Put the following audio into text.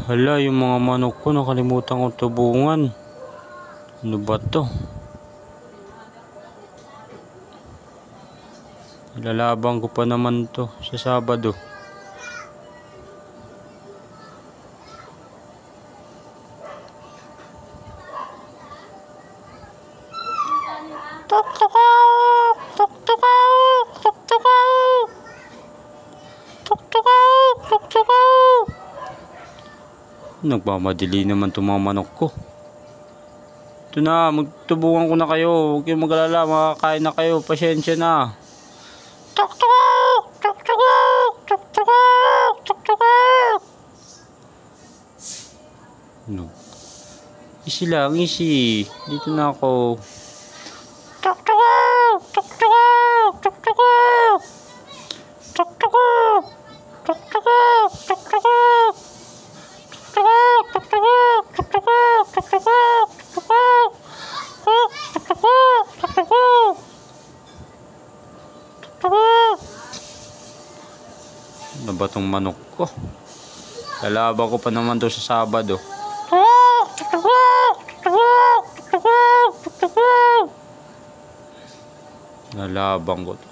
Hala, yung mga manok ko nakalimutan kong tubungan. Ano ba to? Ilalabang ko pa naman to sa Sabado. Tuk-tukok! Tuk-tukok! Tuk-tukok! Tuk-tukok! Tuk-tukok! Nagmamadali naman itong mga manok ko. Ito na, magtubungan ko na kayo. Huwag kayong mag-alala, makakain na kayo. Pasensya na. Tuk-tukok! Tuk-tukok! Tuk-tukok! Tuk-tukok! Ano? Easy lang, easy. Dito na ako. Tuk-tukok! Tuk-tukok! Tuk-tukok! Tuk-tukok! Tuk-tukok! Tuk-tukok! Tuk-tukok! Tuk-tukok! Tuk-tukok! Tuk-tukok! Tuk-tukok! Tuk-tukok! Tuk-tukok! Tuk-tukok! Ano ba itong manok ko? Lalaban ko pa naman to sa Sabado. Tuk-tukok! Tuk-tukok! Tuk-tukok! Tuk-tukok! Tuk-tukok! Lalaban ko to.